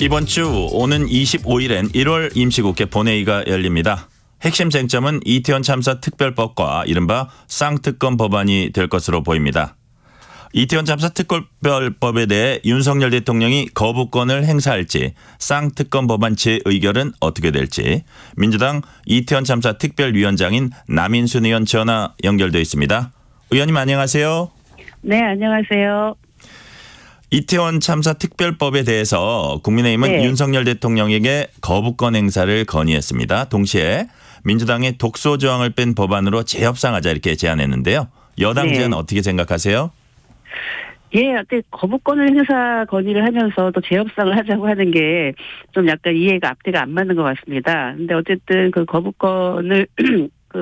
이번 주 오는 25일엔 1월 임시국회 본회의가 열립니다. 핵심 쟁점은 이태원 참사 특별법과 이른바 쌍특검 법안이 될 것으로 보입니다. 이태원 참사 특별법에 대해 윤석열 대통령이 거부권을 행사할지 쌍특검 법안 재의결은 어떻게 될지 민주당 이태원 참사 특별위원장인 남인순 의원 전화 연결돼 있습니다. 의원님 안녕하세요. 네, 안녕하세요. 이태원 참사 특별법에 대해서 국민의힘은 네. 윤석열 대통령에게 거부권 행사를 건의했습니다. 동시에 민주당의 독소 조항을 뺀 법안으로 재협상하자 이렇게 제안했는데요. 여당 네. 제안 어떻게 생각하세요? 예, 거부권을 행사 건의를 하면서 또 재협상을 하자고 하는 게 좀 약간 이해가 앞뒤가 안 맞는 것 같습니다. 근데 어쨌든 그 거부권을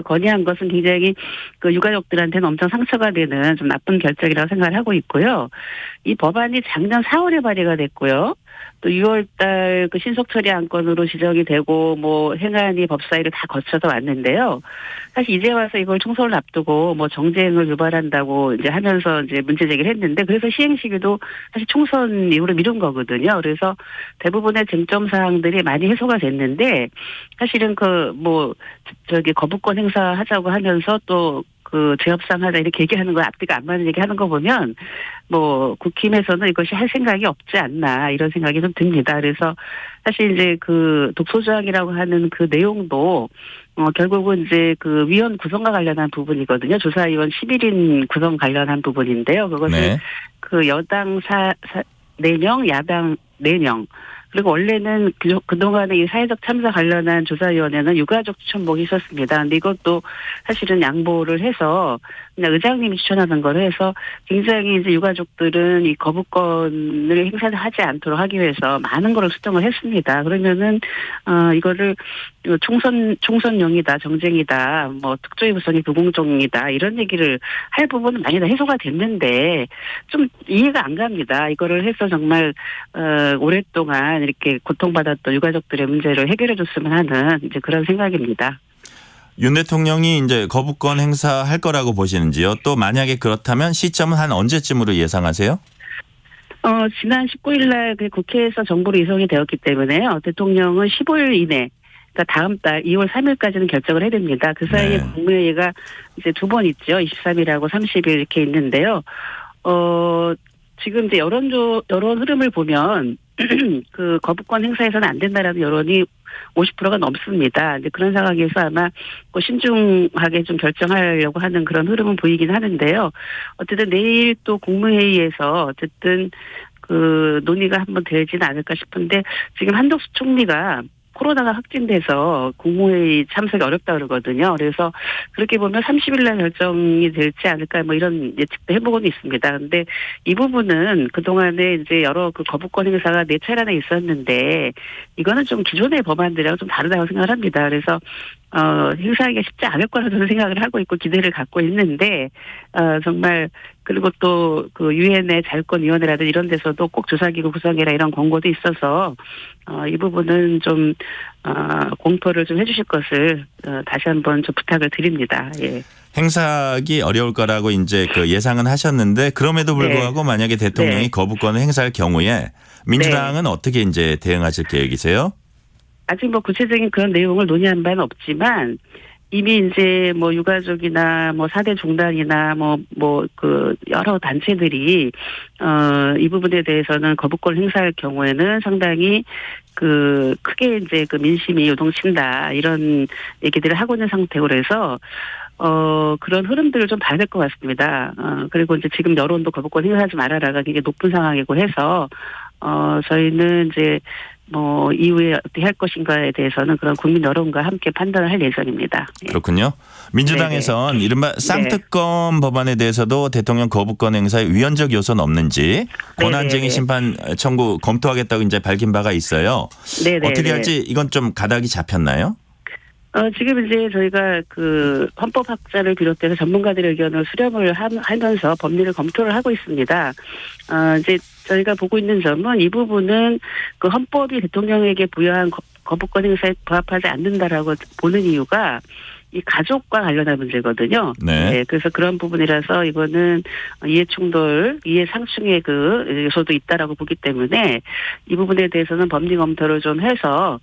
건의한 것은 굉장히 그 유가족들한테는 엄청 상처가 되는 좀 나쁜 결정이라고 생각을 하고 있고요. 이 법안이 작년 4월에 발의가 됐고요. 또 6월달 그 신속 처리 안건으로 지정이 되고 뭐 행안위 법사위를 다 거쳐서 왔는데요. 사실 이제 와서 이걸 총선을 앞두고 뭐 정쟁을 유발한다고 이제 하면서 이제 문제 제기를 했는데 그래서 시행 시기도 사실 총선 이후로 미룬 거거든요. 그래서 대부분의 쟁점 사항들이 많이 해소가 됐는데 사실은 거부권 행사하자고 하면서 또 그 재협상하자 이렇게 얘기하는 거 앞뒤가 안 맞는 얘기하는 거 보면 뭐 국힘에서는 이것이 할 생각이 없지 않나 이런 생각이 좀 듭니다. 그래서 사실 이제 그 독소조항이라고 하는 그 내용도 결국은 이제 그 위원 구성과 관련한 부분이거든요. 조사위원 11인 구성 관련한 부분인데요. 그것을 네. 그 여당 4명, 야당 4명. 그리고 원래는 그동안에 이 사회적 참사 관련한 조사위원회는 유가족 추천목이 있었습니다. 근데 이것도 사실은 양보를 해서 그냥 의장님이 추천하는 걸 해서 굉장히 이제 유가족들은 이 거부권을 행사하지 않도록 하기 위해서 많은 거를 수정을 했습니다. 그러면은 이거를 총선용이다, 정쟁이다, 뭐 특조위 구성이 불공정이다 이런 얘기를 할 부분은 많이 다 해소가 됐는데 좀 이해가 안 갑니다. 이거를 해서 정말 오랫동안 이렇게 고통받았던 유가족들의 문제를 해결해 줬으면 하는 이제 그런 생각입니다. 윤 대통령이 이제 거부권 행사할 거라고 보시는지요? 또 만약에 그렇다면 시점은 한 언제쯤으로 예상하세요? 지난 19일 날 국회에서 정부로 이송이 되었기 때문에요. 대통령은 15일 이내 그러니까 다음 달 2월 3일까지는 결정을 해야 됩니다. 그 사이에 네. 국무회의가 이제 2번 있죠. 23일하고 30일 이렇게 있는데요. 지금 이제 여론 흐름을 보면 그 거부권 행사에서는 안 된다라는 여론이 50%가 넘습니다. 이제 그런 상황에서 아마 신중하게 좀 결정하려고 하는 그런 흐름은 보이긴 하는데요. 어쨌든 내일 또 국무회의에서 어쨌든 그 논의가 한번 되지는 않을까 싶은데 지금 한덕수 총리가 코로나가 확진돼서 국무회의 참석이 어렵다 그러거든요. 그래서 그렇게 보면 30일 날 결정이 될지 않을까 뭐 이런 예측도 해보고는 있습니다. 그런데 이 부분은 그동안에 이제 여러 그 거부권 행사가 4차례나 있었는데 이거는 좀 기존의 법안들이랑 좀 다르다고 생각을 합니다. 그래서 행사하기가 쉽지 않을 거라고 저는 생각을 하고 있고 기대를 갖고 있는데 정말 그리고 또 그 유엔의 자유권위원회라든 이런 데서도 꼭 조사기구 구성해라 이런 권고도 있어서 이 부분은 좀 공표를 좀 해주실 것을 다시 한번 좀 부탁을 드립니다. 예. 행사하기 어려울 거라고 이제 그 예상은 하셨는데 그럼에도 불구하고 네. 만약에 대통령이 네. 거부권을 행사할 경우에 민주당은 어떻게 이제 대응하실 계획이세요? 아직 뭐 구체적인 그런 내용을 논의한 바는 없지만 이미 이제 뭐 유가족이나 뭐 4대 종단이나 그 여러 단체들이 이 부분에 대해서는 거부권 행사할 경우에는 상당히 그 크게 이제 그 민심이 요동친다 이런 얘기들을 하고 있는 상태고 그래서 그런 흐름들을 좀 봐야 될 것 같습니다. 그리고 이제 지금 여론도 거부권 행사하지 말아라가 굉장히 높은 상황이고 해서 저희는 이제 뭐 이후에 어떻게 할 것인가에 대해서는 그런 국민 여론과 함께 판단을 할 예정입니다. 그렇군요. 민주당에선 네네. 이른바 쌍특검 법안에 대해서도 대통령 거부권 행사에 위헌적 요소는 없는지 권한쟁의 심판 청구 검토하겠다고 이제 밝힌 바가 있어요. 네네. 어떻게 할지 이건 좀 가닥이 잡혔나요? 지금 이제 저희가 그 헌법학자를 비롯해서 전문가들의 의견을 수렴을 하면서 법리를 검토를 하고 있습니다. 이제 저희가 보고 있는 점은 이 부분은 그 헌법이 대통령에게 부여한 거부권 행사에 부합하지 않는다라고 보는 이유가 이 가족과 관련한 문제거든요. 네. 그래서 그런 부분이라서 이거는 이해충돌, 이해상충의 그 요소도 있다라고 보기 때문에 이 부분에 대해서는 법리 검토를 좀 해서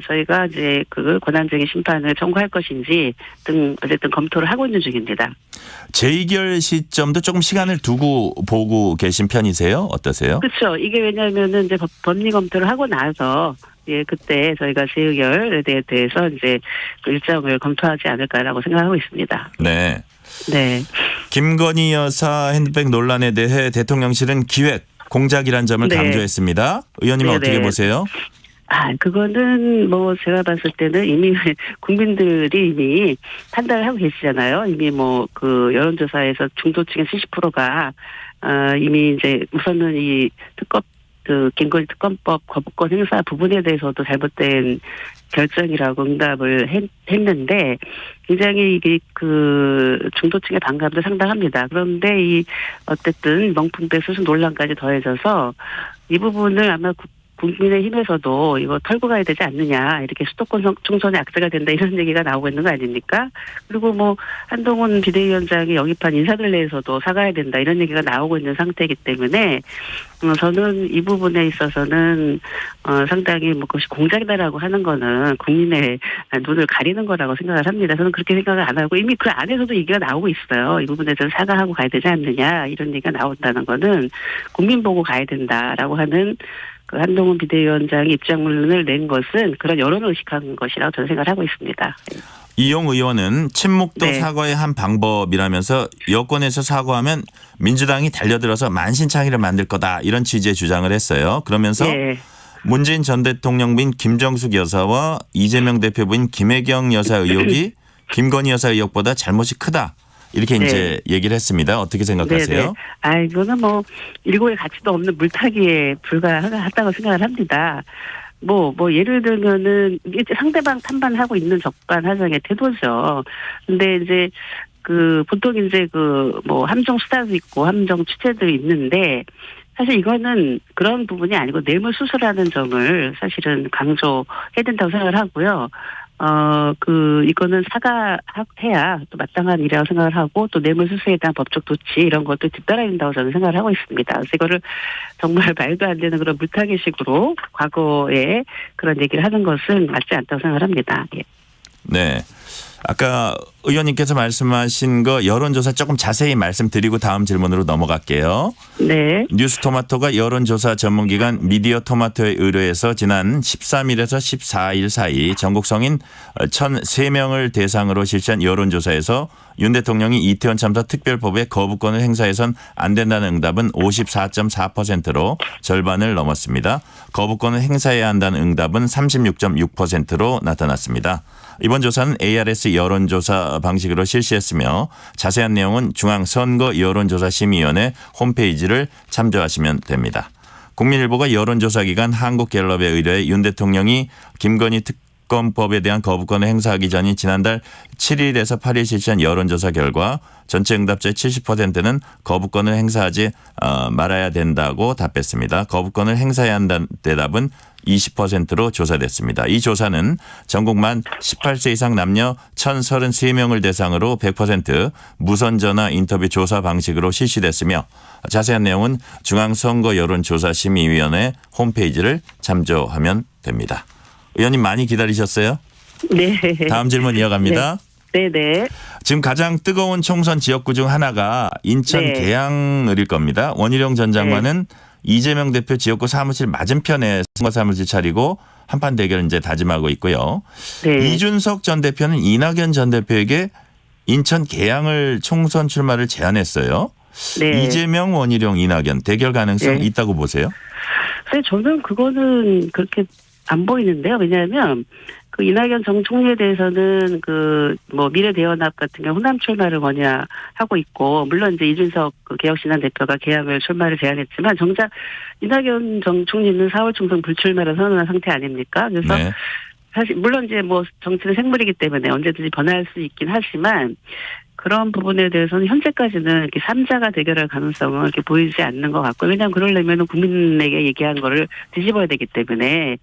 저희가 이제 그 권한쟁의 심판을 청구할 것인지 등 어쨌든 검토를 하고 있는 중입니다. 재의결 시점도 조금 시간을 두고 보고 계신 편이세요? 어떠세요? 그렇죠. 이게 왜냐하면은 이제 법리 검토를 하고 나서 그때 저희가 재의결에 대해서 이제 그 일정을 검토하지 않을까라고 생각하고 있습니다. 네. 네. 김건희 여사 핸드백 논란에 대해 대통령실은 기획, 공작이란 점을 네. 강조했습니다. 의원님은 네, 어떻게 네. 보세요? 그거는 뭐 제가 봤을 때는 이미 국민들이 이미 판단을 하고 계시잖아요. 이미 뭐 그 여론조사에서 중도층의 70%가 이미 이제 우선은 이 김건희 특검법 거부권 행사 부분에 대해서도 잘못된 결정이라고 응답을 했는데 굉장히 이게 그 중도층의 반감도 상당합니다. 그런데 이 어쨌든 명품백 수수 논란까지 더해져서 이 부분을 아마 국민의힘에서도 이거 털고 가야 되지 않느냐, 이렇게 수도권 총선의 악재가 된다 이런 얘기가 나오고 있는 거 아닙니까? 그리고 뭐 한동훈 비대위원장이 영입한 인사들 내에서도 사과해야 된다 이런 얘기가 나오고 있는 상태이기 때문에 저는 이 부분에 있어서는 상당히 뭐 그것이 공작이다라고 하는 거는 국민의 눈을 가리는 거라고 생각을 합니다. 저는 그렇게 생각을 안 하고 이미 그 안에서도 얘기가 나오고 있어요. 이 부분에 대해서 사과하고 가야 되지 않느냐 이런 얘기가 나온다는 거는 국민 보고 가야 된다라고 하는 그 한동훈 비대위원장이 입장문을 낸 것은 그런 여론을 의식한 것이라고 저는 생각을 하고 있습니다. 이용 의원은 침묵도 네. 사과의 한 방법이라면서 여권에서 사과하면 민주당이 달려들어서 만신창이를 만들 거다 이런 취지의 주장을 했어요. 그러면서 네. 문재인 전 대통령부인 김정숙 여사와 이재명 대표부인 김혜경 여사 의혹이 김건희 여사 의혹보다 잘못이 크다. 이렇게 네. 이제 얘기를 했습니다. 어떻게 생각하세요? 네네. 이거는 뭐 일고의 가치도 없는 물타기에 불과하다고 생각을 합니다. 뭐 예를 들면은 이게 상대방 탐반하고 있는 적반하장의 태도죠. 근데 이제 그 보통 이제 그 뭐 함정 수사도 있고 함정 취재도 있는데 사실 이거는 그런 부분이 아니고 뇌물 수수라는 점을 사실은 강조해야 된다고 생각을 하고요. 이거는 사과해야 또 마땅한 일이라고 생각을 하고 또 뇌물수수에 대한 법적 조치 이런 것도 뒤따라야 된다고 저는 생각을 하고 있습니다. 그래서 이거를 정말 말도 안 되는 그런 물타기식으로 과거에 그런 얘기를 하는 것은 맞지 않다고 생각을 합니다. 예. 네. 아까 의원님께서 말씀하신 거 여론조사 조금 자세히 말씀드리고 다음 질문으로 넘어갈게요. 네. 뉴스토마토가 여론조사 전문기관 미디어토마토에 의뢰해서 지난 13일에서 14일 사이 전국 성인 1,003명을 대상으로 실시한 여론조사에서 윤 대통령이 이태원 참사 특별법의 거부권을 행사해선 안 된다는 응답은 54.4%로 절반을 넘었습니다. 거부권을 행사해야 한다는 응답은 36.6%로 나타났습니다. 이번 조사는 ARS 여론조사 방식으로 실시했으며 자세한 내용은 중앙선거 여론조사심의위원회 홈페이지를 참조하시면 됩니다. 국민일보가 여론조사기관 한국갤럽에 의뢰해 윤 대통령이 김건희 특검법에 대한 거부권을 행사하기 전인 지난달 7일에서 8일 실시한 여론조사 결과 전체 응답자의 70%는 거부권을 행사하지 말아야 된다고 답했습니다. 거부권을 행사해야 한다는 대답은 20%로 조사됐습니다. 이 조사는 전국 만 18세 이상 남녀 1,033명을 대상으로 100% 무선전화 인터뷰 조사 방식으로 실시됐으며 자세한 내용은 중앙선거여론조사심의위원회 홈페이지를 참조하면 됩니다. 의원님 많이 기다리셨어요? 네. 다음 질문 이어갑니다. 네네. 지금 가장 뜨거운 총선 지역구 중 하나가 인천 네. 계양을일 겁니다. 원희룡 전 장관은 이재명 대표 지역구 사무실 맞은편에 선거 사무실 차리고 한판 대결을 이제 다짐하고 있고요. 네. 이준석 전 대표는 이낙연 전 대표에게 인천 계양을 총선 출마를 제안했어요. 네. 이재명, 원희룡, 이낙연 대결 가능성 네. 있다고 보세요? 근데 저는 그거는 그렇게 안 보이는데요. 왜냐하면 그 이낙연 전 총리에 대해서는 그 뭐 미래대연합 같은 경우 호남 출마를 뭐냐 하고 있고 물론 이제 이준석 그 개혁신당 대표가 계양을 출마를 제안했지만 정작 이낙연 전 총리는 4월 총선 불출마를 선언한 상태 아닙니까? 그래서 네. 사실 물론 이제 뭐 정치는 생물이기 때문에 언제든지 변할 수 있긴 하지만 그런 부분에 대해서는 현재까지는 이렇게 3자가 대결할 가능성은 이렇게 보이지 않는 것 같고, 왜냐하면 그러려면 국민에게 얘기한 거를 뒤집어야 되기 때문에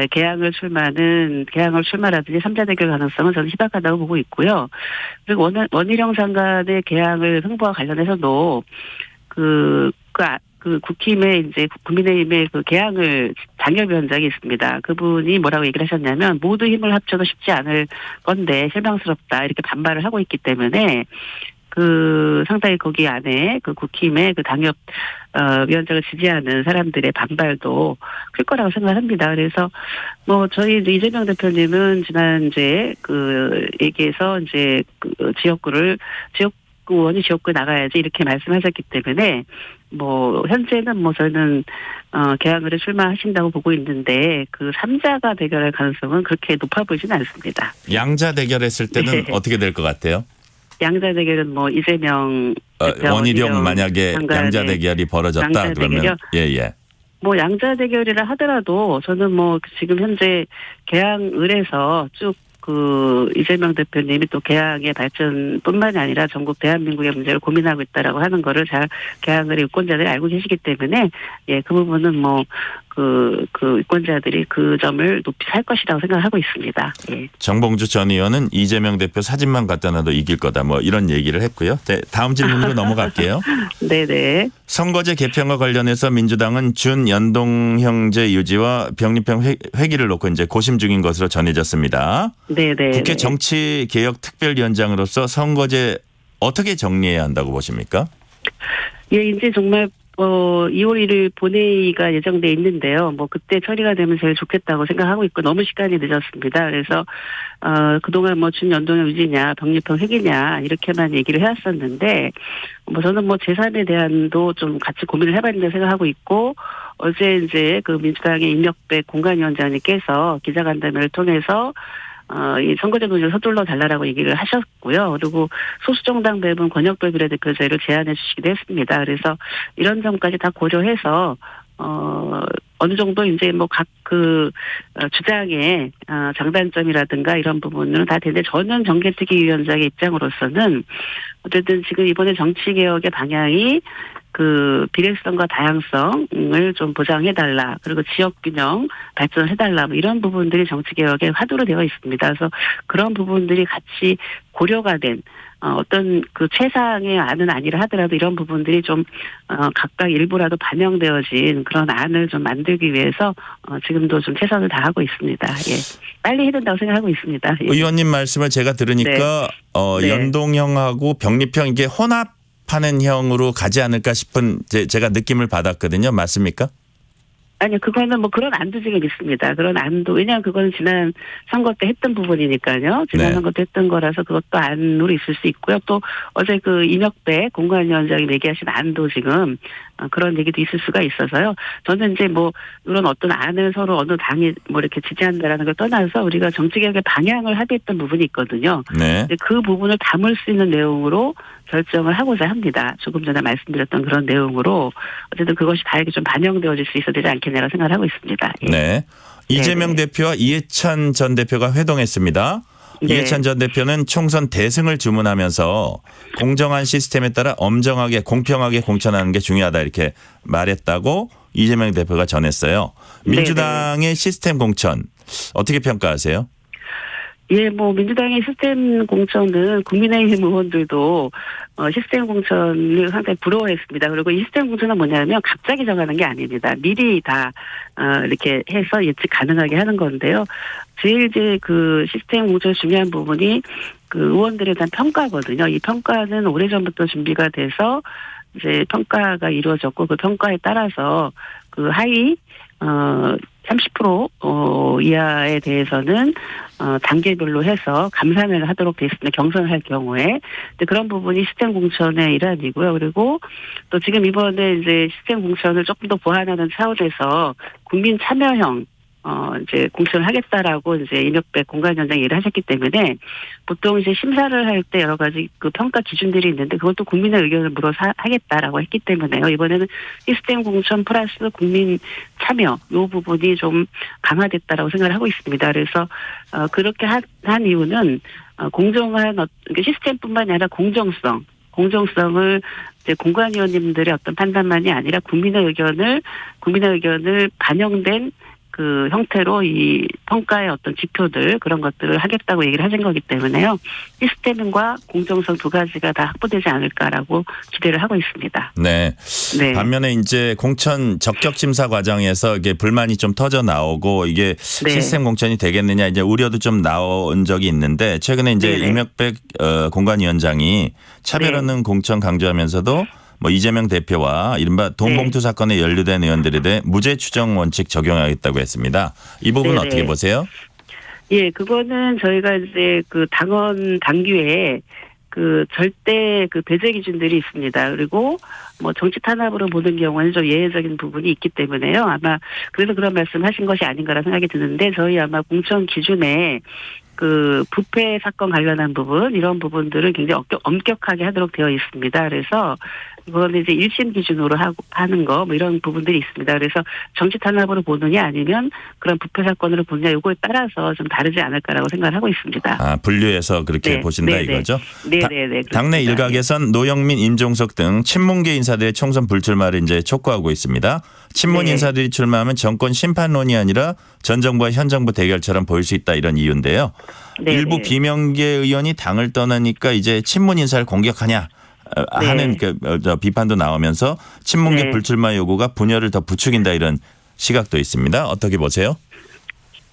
개항을 출마라든지 3자 대결 가능성은 저는 희박하다고 보고 있고요. 그리고 원희룡 장관의 개항을 홍보와 관련해서도 그 국힘의 이제 국민의힘의 그 개항을 장협위원장이 있습니다. 그분이 뭐라고 얘기를 하셨냐면 모두 힘을 합쳐도 쉽지 않을 건데 실망스럽다 이렇게 반발을 하고 있기 때문에 그 상당히 거기 안에 그 국힘의 그 당협 위원장을 지지하는 사람들의 반발도 클 거라고 생각합니다. 그래서 뭐 저희 이제 이재명 대표님은 지난 이제 그 얘기에서 이제 그 의원이 지역구에 나가야지 이렇게 말씀하셨기 때문에 뭐 현재는 뭐 저는 개항을 출마하신다고 보고 있는데 그 3자가 대결할 가능성은 그렇게 높아 보이지는 않습니다. 양자 대결했을 때는 네. 어떻게 될 것 같아요? 양자 대결은 뭐 이재명 원희룡 만약에 양자 대결이 벌어졌다 양자 그러면 대결이요? 예. 뭐 양자 대결이라 하더라도 저는 뭐 지금 현재 개항을 해서 쭉 그 이재명 대표님이 또 개항의 발전뿐만이 아니라 전국 대한민국의 문제를 고민하고 있다라고 하는 거를 잘 개항의 유권자들이 알고 계시기 때문에 그 부분은 뭐 그 유권자들이 그 점을 높이 살 것이라고 생각하고 있습니다. 예. 정봉주 전 의원은 이재명 대표 사진만 갖다 놔도 이길 거다 뭐 이런 얘기를 했고요. 네, 다음 질문으로 넘어갈게요. 네네. 선거제 개편과 관련해서 민주당은 준연동형제 유지와 병립형 회기를 놓고 이제 고심 중인 것으로 전해졌습니다. 네네. 국회 정치개혁특별위원장으로서 선거제 어떻게 정리해야 한다고 보십니까? 예, 이제 정말 2월 1일 본회의가 예정돼 있는데요. 뭐 그때 처리가 되면 제일 좋겠다고 생각하고 있고 너무 시간이 늦었습니다. 그래서 그동안 뭐 준연동형 유지냐 병립형 회기냐 이렇게만 얘기를 해왔었는데 뭐 저는 뭐 제3에 대한도 좀 같이 고민을 해봐야 된다고 생각하고 있고 어제 이제 그 민주당의 임혁백 공관위원장님께서 기자간담회를 통해서 이 선거제 논의를 서둘러 달라라고 얘기를 하셨고요. 그리고 소수정당 배분 권역별 비례대표제를 제안해 주시기도 했습니다. 그래서 이런 점까지 다 고려해서 어느 정도 이제 뭐 각 주장의 장단점이라든가 이런 부분은 다 되는데 저는 정개특위위원장의 입장으로서는 어쨌든 지금 이번에 정치개혁의 방향이 그 비례성과 다양성을 좀 보장해달라. 그리고 지역균형 발전해달라. 뭐 이런 부분들이 정치개혁의 화두로 되어 있습니다. 그래서 그런 부분들이 같이 고려가 된 어떤 그 최상의 안은 아니라 하더라도 이런 부분들이 좀 각각 일부라도 반영되어진 그런 안을 좀 만들기 위해서 지금도 좀 최선을 다하고 있습니다. 예. 빨리 해야 된다고 생각하고 있습니다. 예. 의원님 말씀을 제가 들으니까 네. 연동형하고 병립형 이게 혼합하는 형으로 가지 않을까 싶은 제가 느낌을 받았거든요. 맞습니까? 아니요, 그거는 뭐 그런 안도 지금 있습니다. 그런 안도, 왜냐하면 그거는 지난 선거 때 했던 부분이니까요. 지난 네. 선거 때 했던 거라서 그것도 안으로 있을 수 있고요. 또 어제 그 임혁백 공관위원장이 얘기하신 안도 지금 그런 얘기도 있을 수가 있어서요. 저는 이제 뭐 이런 어떤 안을 서로 어느 당이 뭐 이렇게 지지한다라는 걸 떠나서 우리가 정치개혁의 방향을 합의했던 부분이 있거든요. 네. 그 부분을 담을 수 있는 내용으로 결정을 하고자 합니다. 조금 전에 말씀드렸던 그런 내용으로 어쨌든 그것이 다 이렇게 좀 반영되어질 수 있어야 되지 않겠냐고 생각을 하고 있습니다. 예. 네. 이재명 대표와 이해찬 전 대표가 회동했습니다. 네. 이해찬 전 대표는 총선 대승을 주문하면서 공정한 시스템에 따라 엄정하게 공평하게 공천하는 게 중요하다 이렇게 말했다고 이재명 대표가 전했어요. 민주당의 시스템 공천 어떻게 평가하세요? 예, 뭐 민주당의 시스템 공천은 국민의힘 의원들도 시스템 공천을 상당히 부러워했습니다. 그리고 이 시스템 공천은 뭐냐면 갑자기 정하는 게 아닙니다. 미리 다 이렇게 해서 예측 가능하게 하는 건데요. 제일 이제 그 시스템 공천의 중요한 부분이 그 의원들에 대한 평가거든요. 이 평가는 오래전부터 준비가 돼서 이제 평가가 이루어졌고 그 평가에 따라서 그 하위 30% 이하에 대해서는 단계별로 해서 감산을 하도록 되어 있습니다. 경선을 할 경우에. 근데 그런 부분이 시스템 공천의 일환이고요. 그리고 또 지금 이번에 이제 시스템 공천을 조금 더 보완하는 차원에서 국민 참여형 이제 공천을 하겠다라고 이제 이명박 공관위원장이 얘기를 하셨기 때문에 보통 이제 심사를 할 때 여러 가지 그 평가 기준들이 있는데 그것도 국민의 의견을 물어서 하겠다라고 했기 때문에요. 이번에는 시스템 공천 플러스 국민 참여 요 부분이 좀 강화됐다라고 생각을 하고 있습니다. 그래서 그렇게 한 이유는 공정한 시스템뿐만이 아니라 공정성을 이제 공관위원님들의 어떤 판단만이 아니라 국민의 의견을 반영된 그 형태로 이 평가의 어떤 지표들 그런 것들을 하겠다고 얘기를 하신 거기 때문에요. 시스템과 공정성 두 가지가 다 확보되지 않을까라고 기대를 하고 있습니다. 네. 네. 반면에 이제 공천 적격 심사 과정에서 이게 불만이 좀 터져 나오고 이게 네. 시스템 공천이 되겠느냐 이제 우려도 좀 나온 적이 있는데 최근에 이제 네네. 이명박 공관위원장이 차별 없는 공천 강조하면서도 뭐 이재명 대표와 이른바 돈봉투 사건에 연루된 의원들에 대해 무죄 추정 원칙 적용하겠다고 했습니다. 이 부분은 네네. 어떻게 보세요? 예, 그거는 저희가 이제 그 당원 당규에 그 절대 그 배제 기준들이 있습니다. 그리고 뭐 정치 탄압으로 보는 경우는 좀 예외적인 부분이 있기 때문에요. 아마 그래서 그런 말씀하신 것이 아닌가라 생각이 드는데 저희 아마 공천 기준에 그 부패 사건 관련한 부분 이런 부분들을 굉장히 엄격하게 하도록 되어 있습니다. 그래서 그거는 이제 1심 기준으로 하는 거 뭐 이런 부분들이 있습니다. 그래서 정치 탄압으로 보느냐 아니면 그런 부패 사건으로 보느냐 이거에 따라서 좀 다르지 않을까라고 생각을 하고 있습니다. 아, 분류해서 그렇게 네, 보신다 네네. 이거죠? 네네네. 당내 일각에선 노영민, 임종석 등 친문계 인사들의 총선 불출마를 이제 촉구하고 있습니다. 친문 네. 인사들이 출마하면 정권 심판론이 아니라 전 정부와 현 정부 대결처럼 보일 수 있다 이런 이유인데요. 네네. 일부 비명계 의원이 당을 떠나니까 이제 친문 인사를 공격하냐 하는 그 비판도 나오면서 친문계 네. 불출마 요구가 분열을 더 부추긴다 이런 시각도 있습니다. 어떻게 보세요?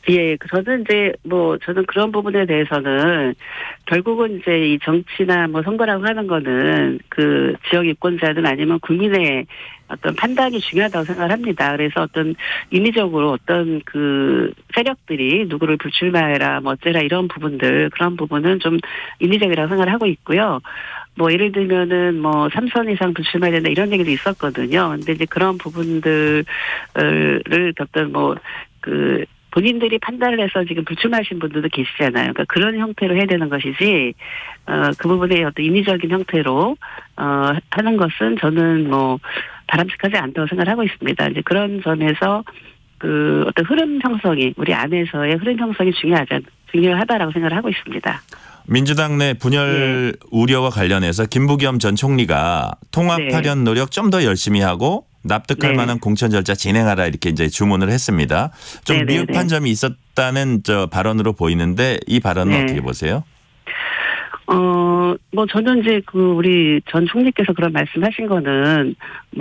예, 저는 이제 저는 그런 부분에 대해서는 결국은 이제 이 정치나 뭐 선거라고 하는 거는 그 지역 유권자든 아니면 국민의 어떤 판단이 중요하다고 생각을 합니다. 그래서 어떤 인위적으로 어떤 그 세력들이 누구를 불출마해라 뭐 어째라 이런 부분들 그런 부분은 좀 인위적이라고 생각을 하고 있고요. 뭐 예를 들면은 뭐 3선 이상 불출마해야 된다 이런 얘기도 있었거든요. 근데 이제 그런 부분들을 어떤 그 본인들이 판단을 해서 지금 불출마하신 분들도 계시잖아요. 그러니까 그런 형태로 해야 되는 것이지, 그 부분의 어떤 인위적인 형태로, 하는 것은 저는 바람직하지 않다고 생각을 하고 있습니다. 이제 그런 점에서 그 어떤 흐름 형성이, 우리 안에서의 흐름 형성이 중요하다라고 생각을 하고 있습니다. 민주당 내 분열 우려와 관련해서 김부겸 전 총리가 통합하려는 노력 좀 더 열심히 하고 납득할 만한 공천 절차 진행하라 이렇게 이제 주문을 했습니다. 좀 미흡한 점이 있었다는 발언으로 보이는데 이 발언은 어떻게 보세요? 저는 이제 우리 전 총리께서 그런 말씀하신 거는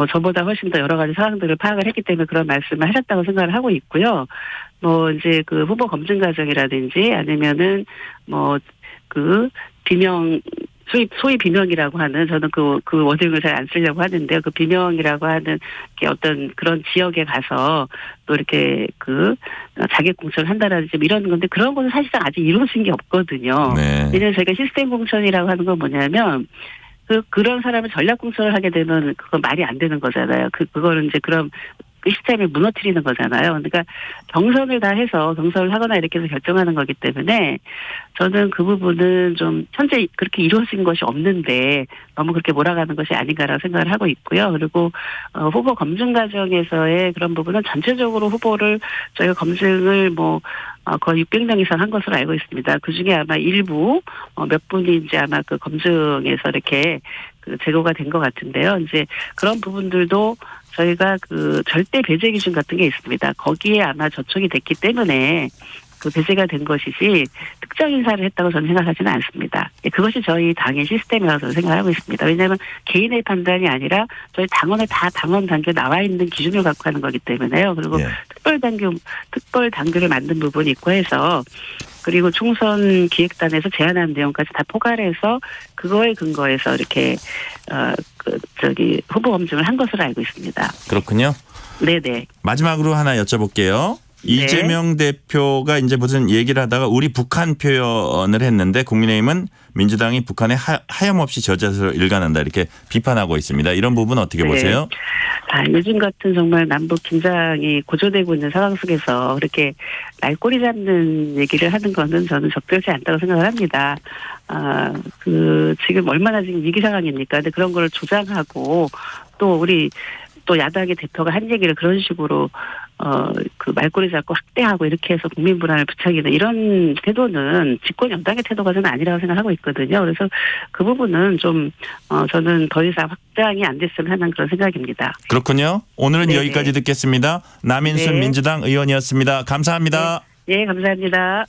저보다 훨씬 더 여러 가지 상황들을 파악을 했기 때문에 그런 말씀을 하셨다고 생각을 하고 있고요. 이제 그 후보 검증 과정이라든지 아니면은 비명, 소위 비명이라고 하는, 저는 그 워딩을 잘 안 쓰려고 하는데요. 그 비명이라고 하는 게 어떤 그런 지역에 가서 또 이렇게 자객 공천을 한다라든지 이런 건데 그런 것은 사실상 아직 이루어진 게 없거든요. 네. 왜냐하면 저희가 시스템 공천이라고 하는 건 뭐냐면 그런 사람을 전략 공천을 하게 되면 그건 말이 안 되는 거잖아요. 그거는 이제 그럼 그 시스템을 무너뜨리는 거잖아요. 그러니까 경선을 다 해서 경선을 하거나 이렇게 해서 결정하는 거기 때문에 저는 그 부분은 좀 현재 그렇게 이루어진 것이 없는데 너무 그렇게 몰아가는 것이 아닌가라고 생각을 하고 있고요. 그리고 후보 검증 과정에서의 그런 부분은 전체적으로 후보를 저희가 검증을 거의 600명 이상 한 것으로 알고 있습니다. 그중에 아마 일부 몇 분이 이제 아마 그 검증에서 이렇게 제거가 된 것 같은데요. 이제 그런 부분들도 저희가 절대 배제 기준 같은 게 있습니다. 거기에 아마 저촉이 됐기 때문에 배제가 된 것이지 특정 인사를 했다고 저는 생각하지는 않습니다. 그것이 저희 당의 시스템이라고 저는 생각하고 있습니다. 왜냐하면 개인의 판단이 아니라 저희 당원의 다 당원 단계에 나와 있는 기준을 갖고 하는 거기 때문에요. 그리고 특별 단계를 만든 부분이 있고 해서 그리고 총선 기획단에서 제안한 내용까지 다 포괄해서 그거에 근거해서 이렇게 후보 검증을 한 것으로 알고 있습니다. 그렇군요. 네네. 마지막으로 하나 여쭤볼게요. 이재명 대표가 이제 무슨 얘기를 하다가 우리 북한 표현을 했는데 국민의힘은 민주당이 북한에 하염없이 저자세로 일관한다 이렇게 비판하고 있습니다. 이런 부분 어떻게 네. 보세요? 요즘 같은 정말 남북 긴장이 고조되고 있는 상황 속에서 그렇게 날꼬리 잡는 얘기를 하는 거는 저는 적절치 않다고 생각을 합니다. 지금 얼마나 지금 위기 상황입니까? 근데 그런 걸 조장하고 또 우리 또 야당의 대표가 한 얘기를 그런 식으로 말꼬리 잡고 확대하고 이렇게 해서 국민 불안을 부추기는 이런 태도는 집권 여당의 태도가 저는 아니라고 생각하고 있거든요. 그래서 그 부분은 좀 저는 더 이상 확장이 안 됐으면 하는 그런 생각입니다. 그렇군요. 오늘은 네네. 여기까지 듣겠습니다. 남인순 네. 민주당 의원이었습니다. 감사합니다. 네, 감사합니다.